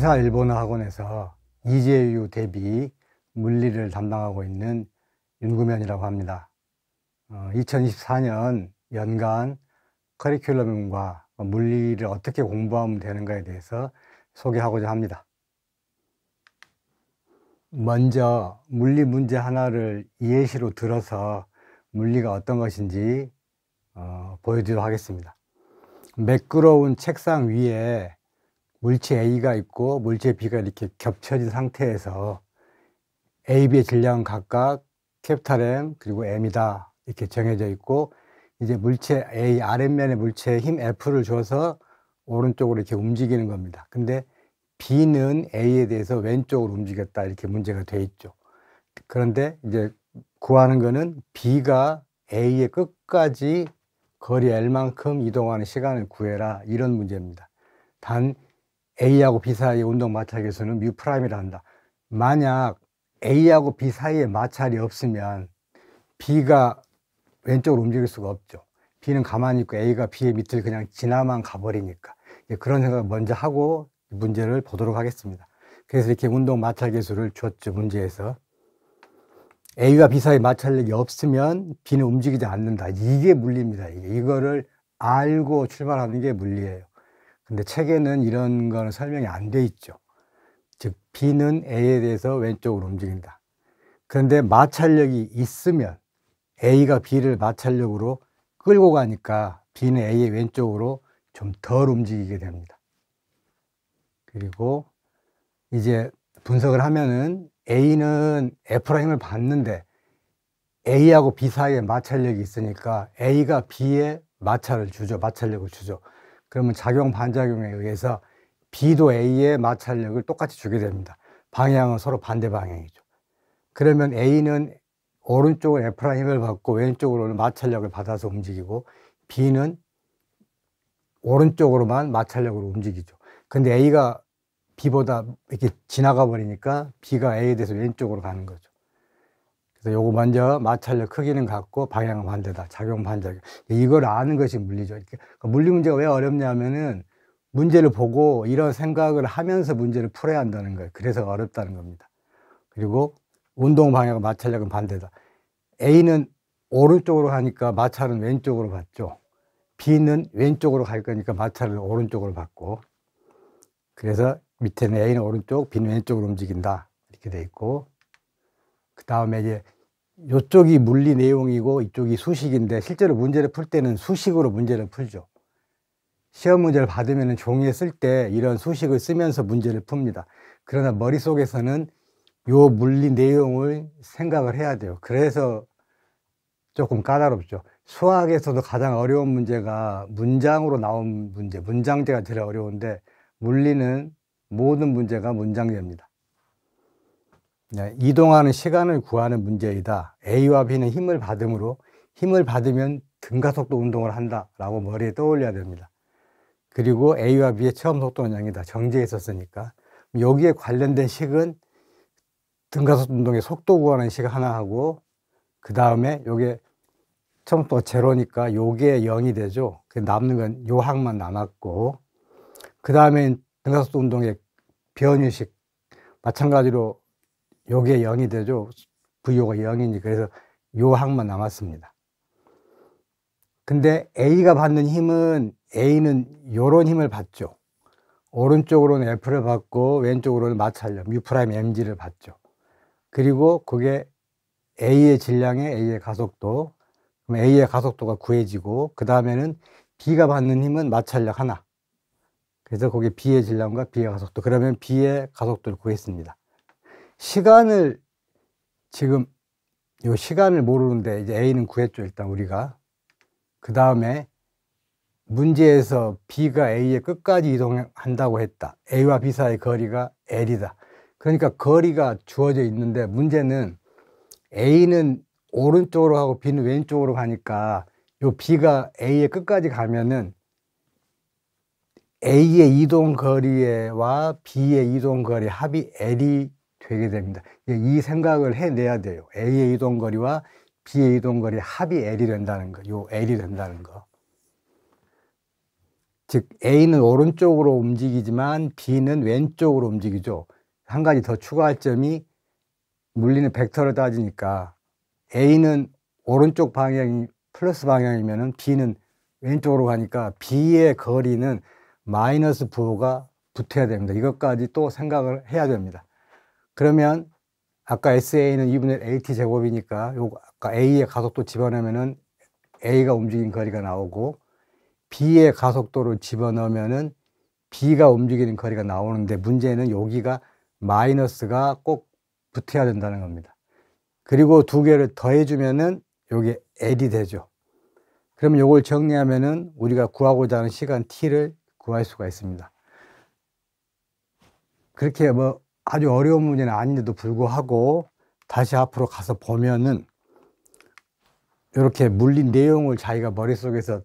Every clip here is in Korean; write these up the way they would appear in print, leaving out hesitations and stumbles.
시사일본어 학원에서 이재유 대비 물리를 담당하고 있는 윤구면이라고 합니다. 2024년 연간 커리큘럼과 물리를 어떻게 공부하면 되는가에 대해서 소개하고자 합니다. 먼저 물리 문제 하나를 예시로 들어서 물리가 어떤 것인지 보여드리도록 하겠습니다. 매끄러운 책상 위에 물체 A가 있고 물체 B가 이렇게 겹쳐진 상태에서 A, B의 질량은 각각 M 그리고 M이다 이렇게 정해져 있고, 이제 물체 A 아랫면의 물체에 힘 F를 줘서 오른쪽으로 이렇게 움직이는 겁니다. 근데 B는 A에 대해서 왼쪽으로 움직였다 이렇게 문제가 돼 있죠. 그런데 이제 구하는 거는 B가 A의 끝까지 거리 L만큼 이동하는 시간을 구해라, 이런 문제입니다. 단 A하고 B 사이의 운동 마찰 계수는 μ'이라 한다. 만약 A하고 B 사이에 마찰이 없으면 B가 왼쪽으로 움직일 수가 없죠. B는 가만히 있고 A가 B의 밑을 그냥 지나만 가버리니까. 그런 생각을 먼저 하고 문제를 보도록 하겠습니다. 그래서 이렇게 운동 마찰 계수를 줬죠, 문제에서. A와 B 사이에 마찰력이 없으면 B는 움직이지 않는다. 이게 물리입니다. 이거를 알고 출발하는 게 물리예요. 근데 책에는 이런 거는 설명이 안 돼 있죠. 즉 B는 A에 대해서 왼쪽으로 움직인다. 그런데 마찰력이 있으면 A가 B를 마찰력으로 끌고 가니까 B는 A의 왼쪽으로 좀 덜 움직이게 됩니다. 그리고 이제 분석을 하면은 A는 F라 힘을 받는데 A하고 B 사이에 마찰력이 있으니까 A가 B에 마찰력을 주죠. 그러면 작용 반작용에 의해서 B도 A의 마찰력을 똑같이 주게 됩니다. 방향은 서로 반대 방향이죠. 그러면 A는 오른쪽으로 F라 힘을 받고 왼쪽으로는 마찰력을 받아서 움직이고, B는 오른쪽으로만 마찰력으로 움직이죠. 근데 A가 B보다 이렇게 지나가 버리니까 B가 A에 대해서 왼쪽으로 가는 거죠. 그래서 요거 먼저 마찰력 크기는 같고 방향은 반대다. 작용 반작용. 이걸 아는 것이 물리죠. 물리 문제가 왜 어렵냐면은 문제를 보고 이런 생각을 하면서 문제를 풀어야 한다는 거예요. 그래서 어렵다는 겁니다. 그리고 운동 방향과 마찰력은 반대다. A는 오른쪽으로 가니까 마찰은 왼쪽으로 받죠. B는 왼쪽으로 갈 거니까 마찰을 오른쪽으로 받고, 그래서 밑에는 A는 오른쪽, B는 왼쪽으로 움직인다 이렇게 돼 있고, 그 다음에 이제 이쪽이 물리 내용이고 이쪽이 수식인데 실제로 문제를 풀 때는 수식으로 문제를 풀죠. 시험 문제를 받으면 종이에 쓸 때 이런 수식을 쓰면서 문제를 풉니다. 그러나 머릿속에서는 요 물리 내용을 생각을 해야 돼요. 그래서 조금 까다롭죠. 수학에서도 가장 어려운 문제가 문장으로 나온 문제, 문장제가 제일 어려운데 물리는 모든 문제가 문장제입니다. 이동하는 시간을 구하는 문제이다. A와 B는 힘을 받으므로 힘을 받으면 등가속도 운동을 한다라고 머리에 떠올려야 됩니다. 그리고 A와 B의 처음 속도는 0이다. 정제에 있었으니까. 여기에 관련된 식은 등가속도 운동의 속도 구하는 식 하나 하고, 그 다음에 요게 처음 속도가 0니까 요게 0이 되죠. 남는 건 요 항만 남았고, 그 다음에 등가속도 운동의 변유식 마찬가지로 요게 0이 되죠. VO가 0이니까. 그래서 요 항만 남았습니다. 근데 A가 받는 힘은, A는 요런 힘을 받죠. 오른쪽으로는 F를 받고 왼쪽으로는 마찰력 μ'mg를 받죠. 그리고 그게 A의 질량에 A의 가속도, 그럼 A의 가속도가 구해지고, 그 다음에는 B가 받는 힘은 마찰력 하나. 그래서 거기에 B의 질량과 B의 가속도, 그러면 B의 가속도를 구했습니다. 시간을, 지금 요 시간을 모르는데 이제 A는 구했죠, 일단 우리가. 그 다음에 문제에서 B가 A의 끝까지 이동한다고 했다. A와 B 사이의 거리가 L이다. 그러니까 거리가 주어져 있는데 문제는 A는 오른쪽으로 가고 B는 왼쪽으로 가니까 요 B가 A의 끝까지 가면은 A의 이동 거리와 B의 이동 거리 합이 L이 되게 됩니다. 이 생각을 해내야 돼요. A의 이동 거리와 B의 이동 거리 합이 L이 된다는 거. 요 L이 된다는 거. 즉 A는 오른쪽으로 움직이지만 B는 왼쪽으로 움직이죠. 한 가지 더 추가할 점이 물리는 벡터를 따지니까 A는 오른쪽 방향이 플러스 방향이면 B는 왼쪽으로 가니까 B의 거리는 마이너스 부호가 붙어야 됩니다. 이것까지 또 생각을 해야 됩니다. 그러면 아까 SA는 2분의 AT 제곱이니까 요 아까 A의 가속도 집어넣으면은 A가 움직인 거리가 나오고 B의 가속도를 집어넣으면은 B가 움직이는 거리가 나오는데 문제는 여기가 마이너스가 꼭 붙어야 된다는 겁니다. 그리고 두 개를 더해주면은 요게 L이 되죠. 그러면 요걸 정리하면은 우리가 구하고자 하는 시간 T를 구할 수가 있습니다. 그렇게 뭐 아주 어려운 문제는 아닌데도 불구하고 다시 앞으로 가서 보면은 이렇게 물리 내용을 자기가 머릿속에서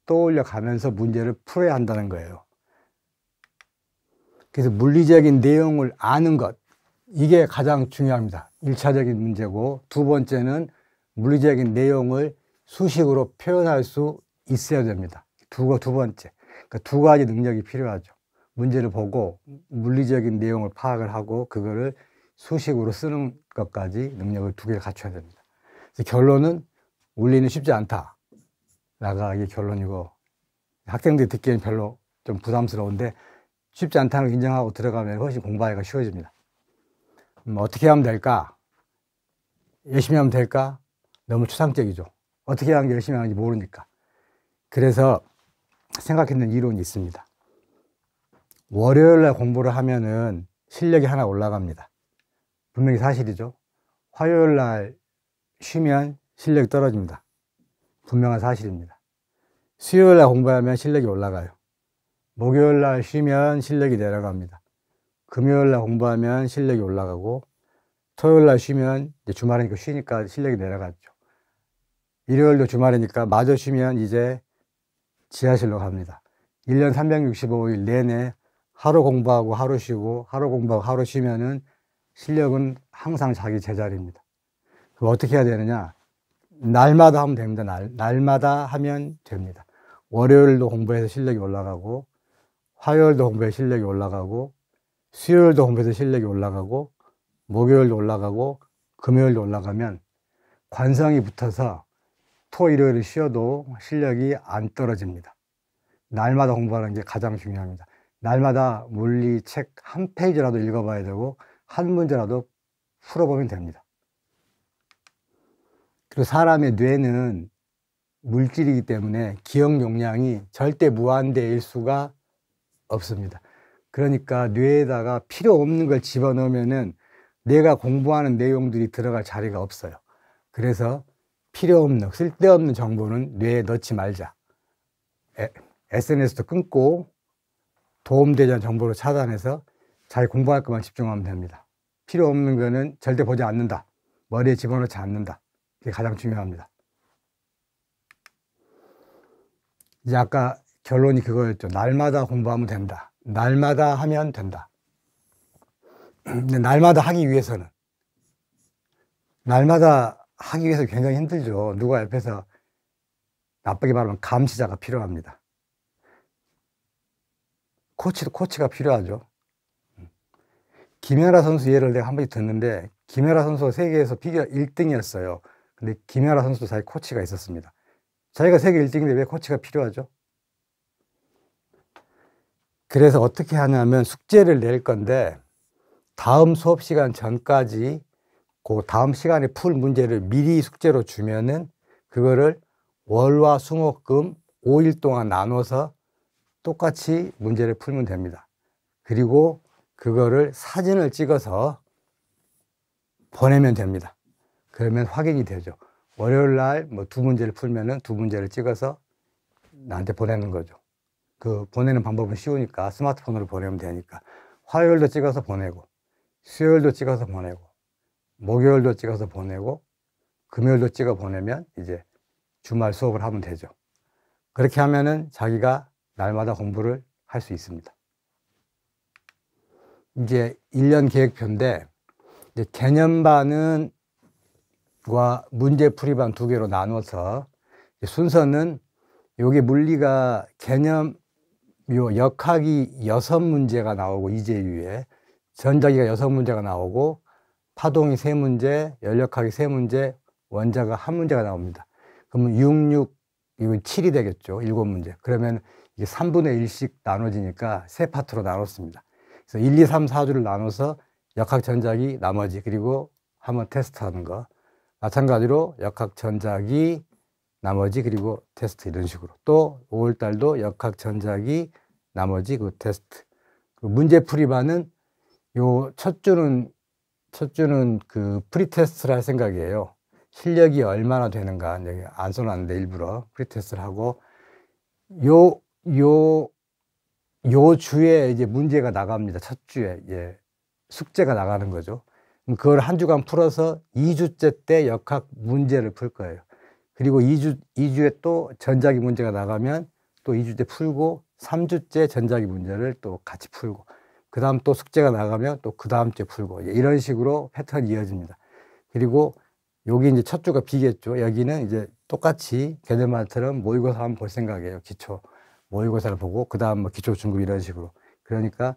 떠올려 가면서 문제를 풀어야 한다는 거예요. 그래서 물리적인 내용을 아는 것, 이게 가장 중요합니다. 1차적인 문제고, 두 번째는 물리적인 내용을 수식으로 표현할 수 있어야 됩니다. 두 번째. 그러니까 두 가지 능력이 필요하죠. 문제를 보고 물리적인 내용을 파악을 하고 그거를 수식으로 쓰는 것까지 능력을 두 개를 갖춰야 됩니다. 그래서 결론은 물리는 쉽지 않다. 라가 이게 결론이고, 학생들이 듣기에는 별로 좀 부담스러운데 쉽지 않다는 걸 인정하고 들어가면 훨씬 공부하기가 쉬워집니다. 어떻게 하면 될까? 열심히 하면 될까? 너무 추상적이죠. 어떻게 하는 게 열심히 하는지 모르니까. 그래서 생각했는 이론이 있습니다. 월요일날 공부를 하면은 실력이 하나 올라갑니다. 분명히 사실이죠. 화요일날 쉬면 실력이 떨어집니다. 분명한 사실입니다. 수요일날 공부하면 실력이 올라가요. 목요일날 쉬면 실력이 내려갑니다. 금요일날 공부하면 실력이 올라가고, 토요일날 쉬면 이제 주말이니까 쉬니까 실력이 내려갔죠. 일요일도 주말이니까 마저 쉬면 이제 지하실로 갑니다. 1년 365일 내내 하루 공부하고 하루 쉬고 하루 공부하고 하루 쉬면은 실력은 항상 자기 제자리입니다. 그럼 어떻게 해야 되느냐? 날마다 하면 됩니다. 날마다 하면 됩니다. 월요일도 공부해서 실력이 올라가고, 화요일도 공부해서 실력이 올라가고, 수요일도 공부해서 실력이 올라가고, 목요일도 올라가고, 금요일도 올라가면 관성이 붙어서 토, 일요일을 쉬어도 실력이 안 떨어집니다. 날마다 공부하는 게 가장 중요합니다. 날마다 물리 책 한 페이지라도 읽어봐야 되고, 한 문제라도 풀어보면 됩니다. 그리고 사람의 뇌는 물질이기 때문에 기억 용량이 절대 무한대일 수가 없습니다. 그러니까 뇌에다가 필요 없는 걸 집어넣으면은 내가 공부하는 내용들이 들어갈 자리가 없어요. 그래서 필요 없는, 쓸데없는 정보는 뇌에 넣지 말자. SNS도 끊고 도움되지 않는 정보를 차단해서 자기 공부할 것만 집중하면 됩니다. 필요 없는 거는 절대 보지 않는다. 머리에 집어넣지 않는다. 이게 가장 중요합니다. 이제 아까 결론이 그거였죠. 날마다 공부하면 된다. 날마다 하면 된다. 근데 날마다 하기 위해서는, 날마다 하기 위해서 굉장히 힘들죠. 누가 옆에서 나쁘게 말하면 감시자가 필요합니다. 코치가 필요하죠. 김연아 선수 예를 내가 한 번씩 듣는데, 김연아 선수가 세계에서 피겨 1등이었어요. 근데 김연아 선수도 자기 코치가 있었습니다. 자기가 세계 1등인데 왜 코치가 필요하죠? 그래서 어떻게 하냐면 숙제를 낼 건데, 다음 수업 시간 전까지 그 다음 시간에 풀 문제를 미리 숙제로 주면은 그거를 월화 수목금 5일 동안 나눠서 똑같이 문제를 풀면 됩니다. 그리고 그거를 사진을 찍어서 보내면 됩니다. 그러면 확인이 되죠. 월요일 날 뭐 두 문제를 풀면은 두 문제를 찍어서 나한테 보내는 거죠. 그 보내는 방법은 쉬우니까 스마트폰으로 보내면 되니까. 화요일도 찍어서 보내고, 수요일도 찍어서 보내고, 목요일도 찍어서 보내고, 금요일도 찍어 보내면 이제 주말 수업을 하면 되죠. 그렇게 하면은 자기가 날마다 공부를 할 수 있습니다. 이제 1년 계획표인데, 이제 개념반과 문제풀이반 두 개로 나눠서 순서는 여기 물리가 개념 요 역학이 6문제가 나오고, 이재유에 전자기가 6문제가 나오고, 파동이 3문제, 연력학이 3문제, 원자가 1문제가 나옵니다. 그러면 66, 이거 7이 되겠죠. 7문제. 그러면 이게 3분의 1씩 나눠지니까 3파트로 나눴습니다. 그래서 1, 2, 3, 4주를 나눠서 역학 전자기 나머지, 그리고 한번 테스트하는 거. 마찬가지로 역학 전자기 나머지, 그리고 테스트, 이런 식으로. 또 5월달도 역학 전자기 나머지, 그 테스트. 그 문제풀이반은 요 첫 주는 그 프리테스트를 할 생각이에요. 실력이 얼마나 되는가. 여기 안 써놨는데 일부러 프리테스트를 하고, 요 주에 이제 문제가 나갑니다. 첫 주에. 예. 숙제가 나가는 거죠. 그걸 한 주간 풀어서 2주째 때 역학 문제를 풀 거예요. 그리고 2주에 또 전자기 문제가 나가면 또 2주째 풀고, 3주째 전자기 문제를 또 같이 풀고, 그 다음 또 숙제가 나가면 또 그 다음 주에 풀고, 이런 식으로 패턴이 이어집니다. 그리고 여기 이제 첫 주가 B겠죠. 여기는 이제 똑같이 개념반처럼 모의고사 한번 볼 생각이에요. 기초 모의고사를 보고, 그 다음 뭐 기초, 중급, 이런 식으로. 그러니까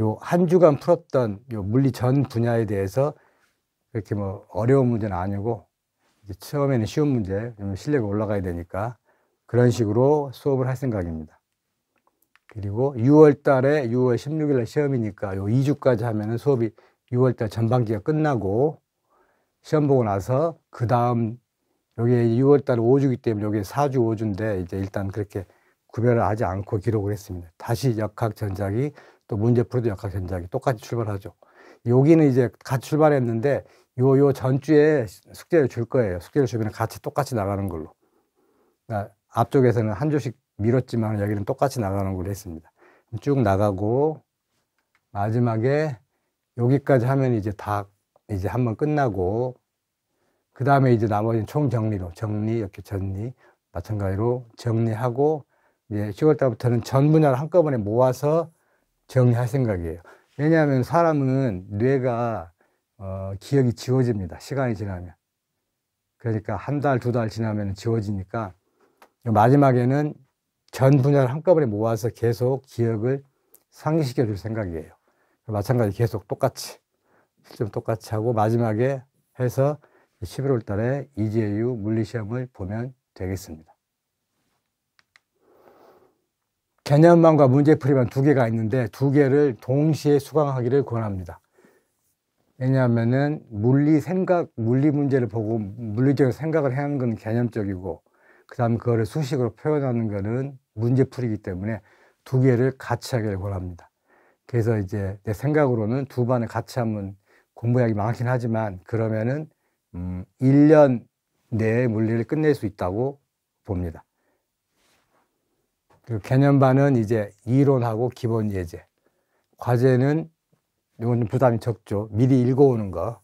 요 한 주간 풀었던 요 물리 전 분야에 대해서 그렇게 뭐 어려운 문제는 아니고, 이제 처음에는 쉬운 문제, 실력이 올라가야 되니까 그런 식으로 수업을 할 생각입니다. 그리고 6월 달에 6월 16일 날 시험이니까 요 2주까지 하면은 수업이 6월 달 전반기가 끝나고, 시험 보고 나서 그 다음 여기 6월 달 5주기 때문에 여기 4주 5주인데 이제 일단 그렇게 구별을 하지 않고 기록을 했습니다. 다시 역학 전자기, 또 문제풀이도 역학 전자기 똑같이 출발하죠. 여기는 이제 같이 출발했는데 요 전주에 숙제를 줄 거예요. 숙제를 주면 같이 똑같이 나가는 걸로. 그러니까 앞쪽에서는 한 주씩 미뤘지만 여기는 똑같이 나가는 걸로 했습니다. 쭉 나가고, 마지막에 여기까지 하면 이제 다 이제 한번 끝나고, 그 다음에 이제 나머지는 총 정리로, 정리, 이렇게 전리, 마찬가지로 정리하고, 이제 10월 달부터는 전 분야를 한꺼번에 모아서 정리할 생각이에요. 왜냐하면 사람은 뇌가 기억이 지워집니다. 시간이 지나면. 그러니까 한 달, 2달 지나면 지워지니까 마지막에는 전 분야를 한꺼번에 모아서 계속 기억을 상기시켜 줄 생각이에요. 마찬가지 계속 똑같이, 실점 똑같이 하고, 마지막에 해서 11월 달에 이재유 물리시험을 보면 되겠습니다. 개념반과 문제풀이반 2개가 있는데 2개를 동시에 수강하기를 권합니다. 왜냐하면은 물리 문제를 보고 물리적인 생각을 해야 하는 건 개념적이고, 그 다음 그거를 수식으로 표현하는 거는 문제풀이기 때문에 2개를 같이 하기를 권합니다. 그래서 이제 내 생각으로는 2반을 같이 하면 공부량이 많긴 하지만, 그러면은 1년 내에 물리를 끝낼 수 있다고 봅니다. 그리고 개념반은 이제 이론하고 기본 예제, 과제는 이건 좀 부담이 적죠. 미리 읽어오는 거,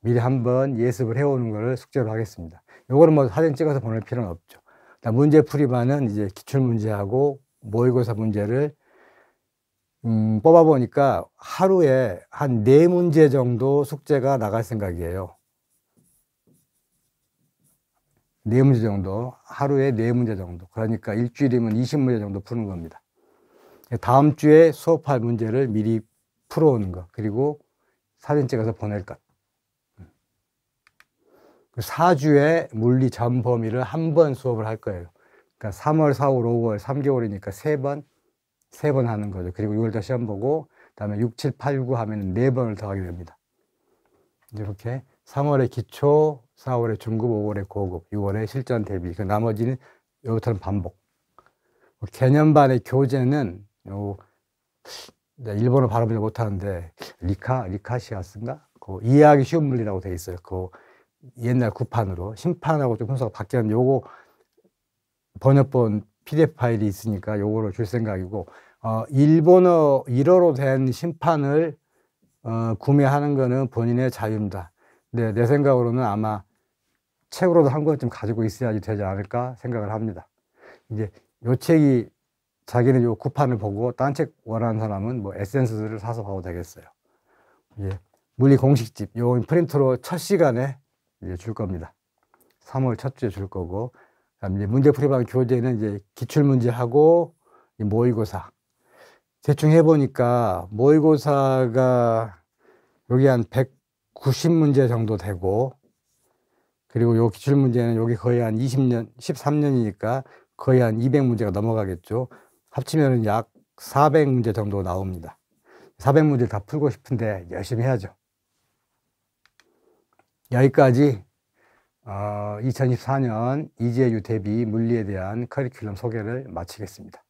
미리 한번 예습을 해오는 거를 숙제로 하겠습니다. 요거는 뭐 사진 찍어서 보낼 필요는 없죠. 문제풀이반은 이제 기출문제하고 모의고사 문제를 뽑아보니까 하루에 한 4문제 정도 숙제가 나갈 생각이에요. 4문제 정도, 하루에 4문제 정도. 그러니까 일주일이면 20문제 정도 푸는 겁니다. 다음 주에 수업할 문제를 미리 풀어오는 것, 그리고 사진 찍어서 보낼 것. 4주에 물리 전 범위를 한 번 수업을 할 거예요. 그러니까 3월, 4월, 5월, 3개월이니까 3번 하는 거죠. 그리고 6월달 시험 보고, 그 다음에 6, 7, 8, 9 하면 4번을 더 하게 됩니다. 이렇게 3월에 기초, 4월에 중급, 5월에 고급, 6월에 실전 대비. 그 나머지는 여기부터는 반복. 개념반의 교재는 일본어 발음을 못하는데 리카시아스인가? 그 이해하기 쉬운 물리라고 되어 있어요. 그 옛날 구판으로. 심판하고 좀 순서가 바뀌었는데 요거 번역본 PDF 파일이 있으니까 요거를 줄 생각이고, 일본어 1어로 된 심판을 구매하는 거는 본인의 자유입니다. 근데 내 생각으로는 아마 책으로도 한 권쯤 가지고 있어야지 되지 않을까 생각을 합니다. 이제 요 책이 자기는 요 구판을 보고 딴 책 원하는 사람은 뭐 에센스를 사서 봐도 되겠어요. 예. 물리 공식집, 요 프린트로 첫 시간에 이제 줄 겁니다. 3월 첫 주에 줄 거고, 그다음에 이제 문제풀이반 교재는 이제 기출문제하고 이 모의고사. 대충 해보니까 모의고사가 여기 한 190문제 정도 되고, 그리고 요 기출문제는 여기 거의 한 20년, 13년이니까 거의 한 200문제가 넘어가겠죠. 합치면 약 400문제 정도 나옵니다. 400문제를 다 풀고 싶은데 열심히 해야죠. 여기까지 2024년 이재유 대비 물리에 대한 커리큘럼 소개를 마치겠습니다.